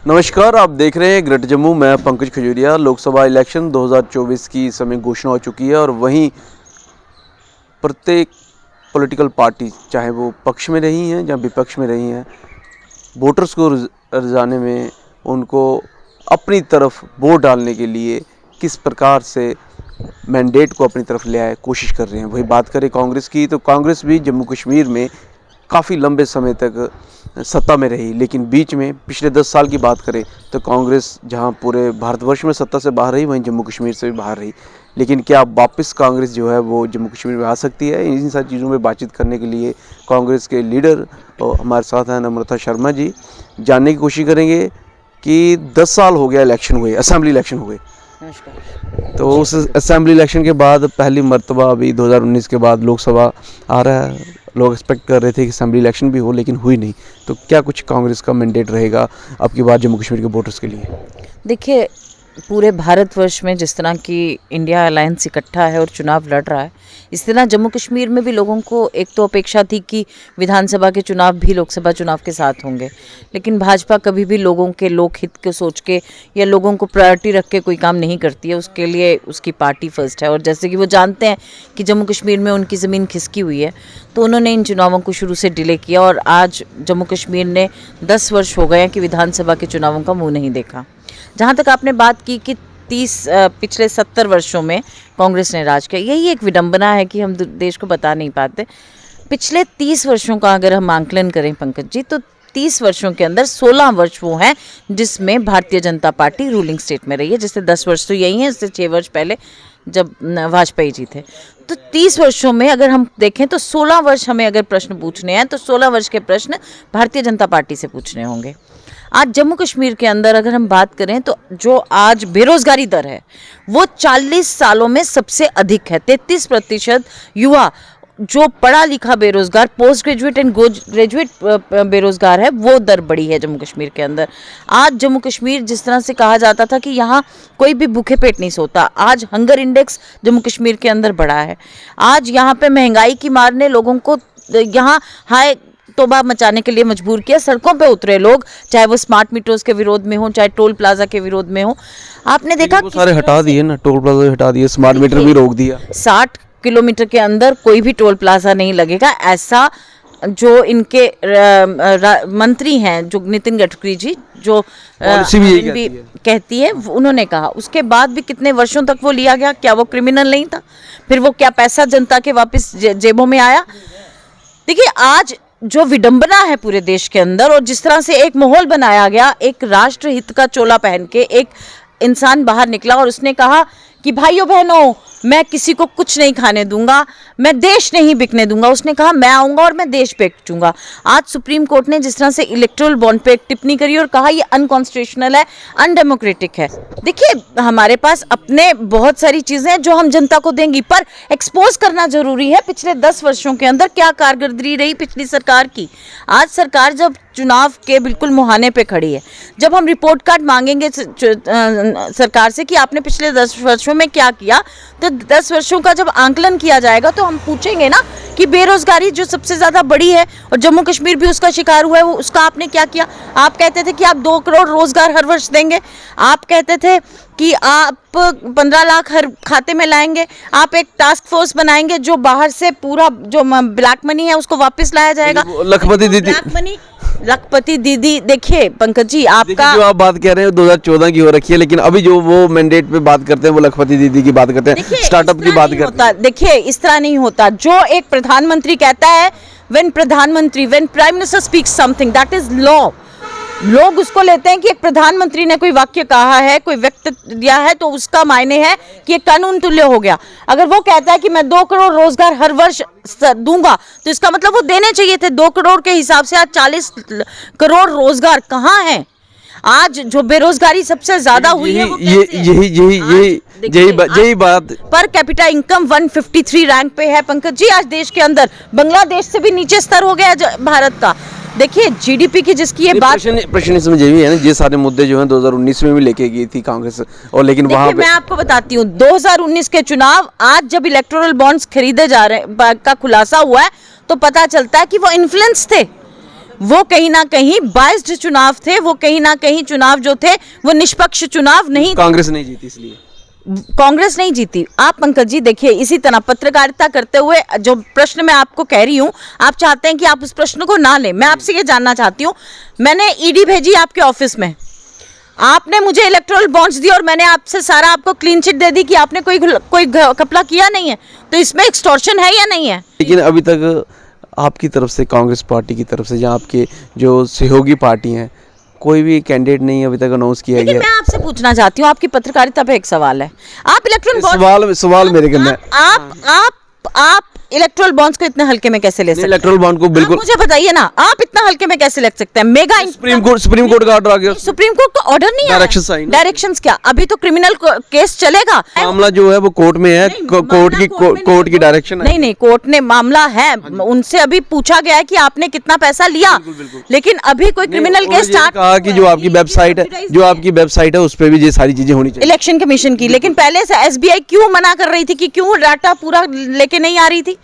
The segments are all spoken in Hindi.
नमस्कार, आप देख रहे हैं ग्रेट जम्मू। मैं पंकज खजूरिया। लोकसभा इलेक्शन 2024 की इस समय घोषणा हो चुकी है और वहीं प्रत्येक पॉलिटिकल पार्टी, चाहे वो पक्ष में रही हैं या विपक्ष में रही हैं, वोटर्स को रिझाने में, उनको अपनी तरफ वोट डालने के लिए किस प्रकार से मैंडेट को अपनी तरफ ले आए कोशिश कर रहे हैं। वही बात करें कांग्रेस की, तो कांग्रेस भी जम्मू कश्मीर में काफ़ी लंबे समय तक सत्ता में रही, लेकिन बीच में पिछले 10 साल की बात करें तो कांग्रेस जहां पूरे भारतवर्ष में सत्ता से बाहर रही, वहीं जम्मू कश्मीर से भी बाहर रही। लेकिन क्या वापस कांग्रेस जो है वो जम्मू कश्मीर में आ सकती है? इन सारी चीज़ों में बातचीत करने के लिए कांग्रेस के लीडर और हमारे साथ हैं नम्रता शर्मा जी। जानने की कोशिश करेंगे कि 10 साल हो गया इलेक्शन हुए, असेंबली इलेक्शन हुए, तो उस असेंबली इलेक्शन के बाद पहली मर्तबा अभी 2019 के बाद लोकसभा आ रहा है। लोग एक्सपेक्ट कर रहे थे कि असेंबली इलेक्शन भी हो, लेकिन हुई नहीं। तो क्या कुछ कांग्रेस का मैंडेट रहेगा अब की बार जम्मू कश्मीर के वोटर्स के लिए? देखिए, पूरे भारतवर्ष में जिस तरह की इंडिया अलायंस इकट्ठा है और चुनाव लड़ रहा है, इस तरह जम्मू कश्मीर में भी लोगों को एक तो अपेक्षा थी कि विधानसभा के चुनाव भी लोकसभा चुनाव के साथ होंगे, लेकिन भाजपा कभी भी लोगों के लोकहित को सोच के या लोगों को प्रायोरिटी रख के कोई काम नहीं करती है। उसके लिए उसकी पार्टी फर्स्ट है, और जैसे कि वो जानते हैं कि जम्मू कश्मीर में उनकी ज़मीन खिसकी हुई है, तो उन्होंने इन चुनावों को शुरू से डिले किया। और आज जम्मू कश्मीर ने 10 वर्ष हो गए हैं कि विधानसभा के चुनावों का मुँह नहीं देखा। जहाँ तक आपने बात की कि पिछले 70 वर्षों में कांग्रेस ने राज किया, यही एक विडंबना है कि हम देश को बता नहीं पाते। पिछले 30 वर्षों का अगर हम आंकलन करें पंकज जी, तो 30 वर्षों के अंदर 16 वर्ष वो हैं जिसमें Bharatiya Janata party ruling state में रही है, जिससे 10 वर्ष तो यही है, इससे 6 वर्ष पहले जब वाजपेयी जी थे। तो 30 वर्षों में अगर हम देखें तो 16 वर्ष हमें अगर प्रश्न पूछने हैं तो 16 वर्ष के प्रश्न भारतीय जनता पार्टी से पूछने होंगे। आज जम्मू कश्मीर के अंदर अगर हम बात करें तो जो आज बेरोजगारी दर है वो 40 सालों में सबसे अधिक है। 33% युवा जो पढ़ा लिखा बेरोजगार, पोस्ट ग्रेजुएट एंड ग्रेजुएट बेरोजगार है, वो दर बढ़ी है जम्मू कश्मीर के अंदर। आज जम्मू कश्मीर, जिस तरह से कहा जाता था कि यहाँ कोई भी भूखे पेट नहीं सोता, आज हंगर इंडेक्स जम्मू कश्मीर के अंदर बढ़ा है। आज यहाँ पे महंगाई की मार ने लोगों को यहाँ हाय तोबा मचाने के लिए मजबूर किया। सड़कों पे उतरे लोग, चाहे वो स्मार्ट मीटर्स के विरोध में हो, चाहे टोल प्लाजा के विरोध में हो। आपने देखा वो सारे हटा दिए ना, टोल प्लाजा हटा दिए, स्मार्ट मीटर भी रोक दिया। 60 किलोमीटर के अंदर कोई भी टोल प्लाजा नहीं लगेगा, ऐसा जो इनके मंत्री हैं, जो नितिन गडकरी जी, जो भी कहती है, उन्होंने कहा। उसके बाद भी कितने वर्षों तक वो लिया गया? क्या वो क्रिमिनल नहीं था? फिर वो क्या पैसा जनता के वापस जेबों में आया? देखिए, आज जो विडंबना है पूरे देश के अंदर, और जिस तरह से एक माहौल बनाया गया, एक राष्ट्रहित का चोला पहन के एक इंसान बाहर निकला और उसने कहा कि भाइयों बहनों, मैं किसी को कुछ नहीं खाने दूंगा, मैं देश नहीं बिकने दूंगा। उसने कहा मैं आऊंगा और मैं देश बेचूंगा। आज सुप्रीम कोर्ट ने जिस तरह से इलेक्टोरल बॉन्ड पे एक टिप्पणी करी और कहा ये अनकॉन्स्टिट्यूशनल है, अनडेमोक्रेटिक है। देखिए, हमारे पास अपने बहुत सारी चीजें हैं जो हम जनता को देंगी, पर एक्सपोज करना जरूरी है पिछले 10 वर्षों के अंदर क्या कारकर्दगी रही पिछली सरकार की। आज सरकार जब चुनाव के बिल्कुल मुहाने पे खड़ी है, जब हम रिपोर्ट कार्ड मांगेंगे सरकार से कि आपने पिछले 10 वर्षों में क्या किया, तो 10 वर्षों का जब आंकलन किया जाएगा तो हम पूछेंगे ना कि बेरोजगारी जो सबसे ज्यादा बड़ी है और जम्मू कश्मीर भी उसका शिकार हुआ है, वो उसका आपने क्या किया? आप कहते थे कि आप 2 करोड़ रोजगार हर वर्ष देंगे, आप कहते थे कि आप 15 लाख हर खाते में लाएंगे, आप एक टास्क फोर्स बनाएंगे जो बाहर से पूरा जो ब्लैक मनी है उसको वापस लाया जाएगा। लखपति दीदी, देखिए पंकज जी, आपका जो आप बात कह रहे हैं 2014 की हो रखी है, लेकिन अभी जो वो मैंडेट पे बात करते हैं वो लखपति दीदी की बात करते हैं, स्टार्टअप की बात करते हैं। देखिए, इस तरह नहीं होता। जो एक प्रधानमंत्री कहता है, when prime minister speaks something, that is law. लोग उसको लेते हैं कि एक प्रधानमंत्री ने कोई वाक्य कहा है, कोई व्यक्त दिया है, तो उसका मायने है कि एक कानून तुल्य हो गया। अगर वो कहता है कि मैं 2 करोड़ रोजगार हर वर्ष दूंगा, तो इसका मतलब वो देने चाहिए थे 2 करोड़ के हिसाब से। आज 40 करोड़ रोजगार कहाँ है? आज जो बेरोजगारी सबसे ज्यादा हुई है, यही बात। पर कैपिटा इनकम 153 रैंक पे है पंकज जी आज देश के अंदर। बांग्लादेश से भी नीचे स्तर हो गया भारत का। देखिए, जीडीपी की जिसकी ये बात, प्रश्न इसमें ये भी है ना, ये सारे मुद्दे जो हैं 2019 में भी लेके गई थी कांग्रेस, और लेकिन वहां मैं आपको बताती हूँ 2019 के चुनाव, आज जब इलेक्टोरल बॉन्ड्स खरीदे जा रहे का खुलासा हुआ है, तो पता चलता है कि वो इन्फ्लुएंस थे। वो कहीं ना कहीं बाइस्ड चुनाव थे, वो कहीं ना कहीं चुनाव जो थे वो निष्पक्ष चुनाव नहीं। कांग्रेस नहीं जीती इसलिए कांग्रेस नहीं जीती। आप पंकज जी देखिए, इसी तरह पत्रकारिता करते हुए जो प्रश्न मैं आपको कह रही हूँ, आप चाहते हैं कि आप उस प्रश्न को ना लें। मैं आपसे ये जानना चाहती हूँ, मैंने ईडी भेजी आपके ऑफिस में, आपने मुझे इलेक्टोरल बॉन्ड्स दिए और मैंने आपसे सारा आपको क्लीन चिट दे दी कि आपने कोई घपला किया नहीं है, तो इसमें एक्सटॉर्शन है या नहीं है? लेकिन अभी तक आपकी तरफ से, कांग्रेस पार्टी की तरफ से, या आपके जो सहयोगी पार्टी हैं, कोई भी कैंडिडेट नहीं अभी तक अनाउंस किया लेकिन गया। मैं आपसे पूछना चाहती हूँ, आपकी पत्रकारिता पे एक सवाल है। आप इलेक्ट्रॉन सवाल मेरे करना है। आप इलेक्ट्रोल बॉन्ड्स को इतने हल्के में कैसे ले सकते हैं? इलेक्ट्रल बॉन्ड को बिल्कुल, मुझे बताइए ना, आप इतना हल्के में कैसे ले सकते हैं? मेगा सुप्रीम कोर्ट का ऑर्डर आ गया, सुप्रीम कोर्ट का ऑर्डर नहीं आया, डायरेक्शंस क्या? अभी तो क्रिमिनल केस चलेगा, मामला जो है वो कोर्ट में है, कोर्ट की डायरेक्शन है। नहीं, कोर्ट ने मामला है, उनसे अभी पूछा गया है कि आपने कितना पैसा लिया, लेकिन अभी कोई क्रिमिनल केस स्टार्ट कहा कि जो आपकी वेबसाइट है उस पर भी ये सारी चीजें होनी चाहिए, इलेक्शन कमीशन की। लेकिन पहले से एसबीआई क्यों मना कर रही थी कि क्यों डाटा पूरा लेके नहीं आ रही थी?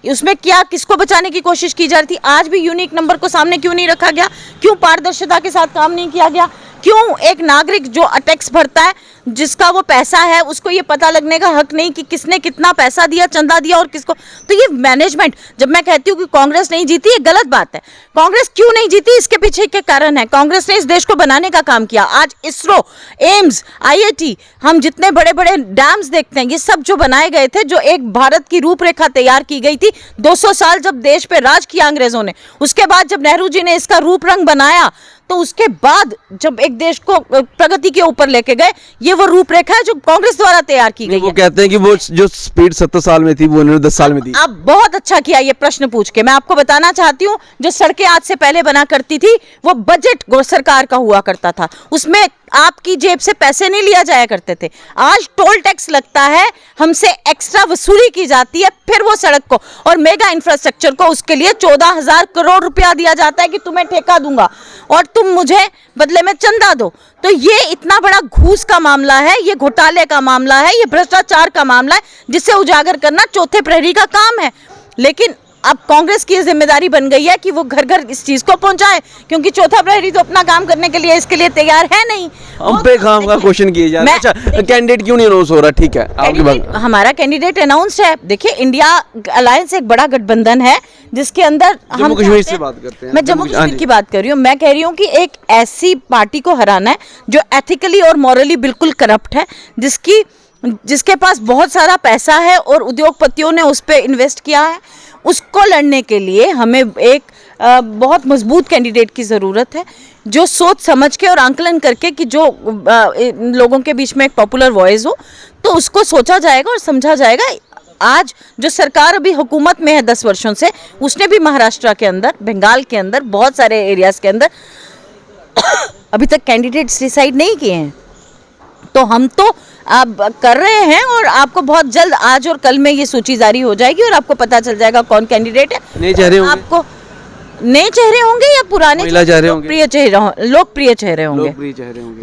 उसमें क्या, किसको बचाने की कोशिश की जा रही थी? आज भी यूनिक नंबर को सामने क्यों नहीं रखा गया? क्यों पारदर्शिता के साथ काम नहीं किया गया? क्यों एक नागरिक जो टैक्स भरता है, जिसका वो पैसा है, उसको ये पता लगने का हक नहीं कि किसने कितना पैसा दिया, चंदा दिया और किसको? तो ये मैनेजमेंट, जब मैं कहती हूँ कि कांग्रेस नहीं जीती, ये गलत बात है। कांग्रेस क्यों नहीं जीती, इसके पीछे के कारण है, कांग्रेस ने इस देश को बनाने का काम किया। आज इसरो, एम्स, आईआईटी, हम जितने बड़े बड़े डैम्स देखते हैं, ये सब जो बनाए गए थे, जो एक भारत की रूपरेखा तैयार की गई थी 200 साल जब देश पे राज किया अंग्रेजों ने, उसके बाद जब नेहरू जी ने इसका रूप रंग बनाया, तो उसके बाद जब एक देश को प्रगति के ऊपर लेके गए, ये वो रूपरेखा है जो कांग्रेस द्वारा तैयार की गई है। वो कहते हैं कि वो जो स्पीड 70 साल में थी वो उन्होंने 10 साल में दी। आप बहुत अच्छा किया ये प्रश्न पूछ के। मैं आपको बताना चाहती हूँ, जो सड़कें आज से पहले बना करती थी, वो बजट सरकार का हुआ करता था, उसमें आपकी जेब से पैसे नहीं लिया जाया करते थे। आज टोल टैक्स लगता है, हमसे एक्स्ट्रा वसूली की जाती है, फिर वो सड़क को और मेगा इंफ्रास्ट्रक्चर को, उसके लिए 14,000 करोड़ रुपया दिया जाता है कि तुम्हें ठेका दूंगा और तुम मुझे बदले में चंदा दो। तो ये इतना बड़ा घूस का मामला है, ये घोटाले का मामला है, ये भ्रष्टाचार का मामला है, जिसे उजागर करना चौथे प्रहरी का काम है। लेकिन अब कांग्रेस की जिम्मेदारी बन गई है कि वो घर घर इस चीज को पहुंचाए, क्योंकि चौथा प्रहरी तो अपना काम करने के लिए इसके लिए तैयार है नहीं। हम पे काम का क्वेश्चन किए जा रहे हैं। अच्छा, कैंडिडेट क्यों नहीं अनाउंस हो रहा? ठीक है, आपकी बात। हमारा कैंडिडेट अनाउंस्ड है। देखिए, इंडिया अलायंस एक बड़ा गठबंधन है जिसके अंदर हम जम्मू कश्मीर से बात करते हैं। मैं जम्मू कश्मीर की बात कर रही हूँ। मैं कह रही हूँ कि एक ऐसी पार्टी को हराना है जो एथिकली और मॉरली बिल्कुल करप्ट है, जिसके पास बहुत सारा पैसा है और उद्योगपतियों ने उस पर इन्वेस्ट किया है। उसको लड़ने के लिए हमें एक बहुत मजबूत कैंडिडेट की ज़रूरत है, जो सोच समझ के और आंकलन करके कि जो लोगों के बीच में एक पॉपुलर वॉइस हो, तो उसको सोचा जाएगा और समझा जाएगा। आज जो सरकार अभी हुकूमत में है 10 वर्षों से, उसने भी महाराष्ट्र के अंदर, बंगाल के अंदर, बहुत सारे एरियाज़ के अंदर अभी तक कैंडिडेट्स डिसाइड नहीं किए हैं। तो हम तो आप कर रहे हैं और आपको बहुत जल्द, आज और कल में ये सूची जारी हो जाएगी और आपको पता चल जाएगा कौन कैंडिडेट है। नए चेहरे होंगे, आपको नए चेहरे होंगे या पुराने चेहरे होंगे? लोकप्रिय चेहरे होंगे,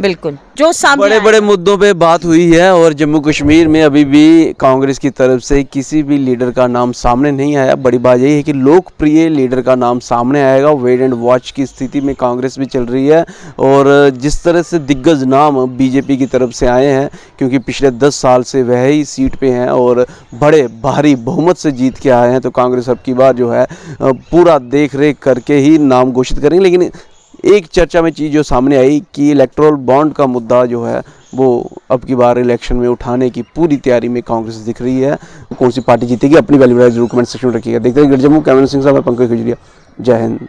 बिल्कुल। जो सामने बड़े बड़े मुद्दों पे बात हुई है और जम्मू कश्मीर में अभी भी कांग्रेस की तरफ से किसी भी लीडर का नाम सामने नहीं आया। बड़ी बात यही है कि लोकप्रिय लीडर का नाम सामने आएगा। वेट एंड वॉच की स्थिति में कांग्रेस भी चल रही है और जिस तरह से दिग्गज नाम बीजेपी की तरफ से आए हैं, क्योंकि पिछले 10 साल से वह ही सीट पे हैं और बड़े भारी बहुमत से जीत के आए हैं, तो कांग्रेस अब की बार जो है पूरा देख रेख करके ही नाम घोषित करेंगे। लेकिन एक चर्चा में चीज़ जो सामने आई कि इलेक्टोरल बॉन्ड का मुद्दा जो है वो अब की बार इलेक्शन में उठाने की पूरी तैयारी में कांग्रेस दिख रही है। कौन सी पार्टी जीतेगी, अपनी वैल्यू राय जरूर कमेंट सेक्शन में रखिएगा। देखते हैं जम्मू। कैमरा सिंह साहब, पंकज खजुरिया, जय हिंद।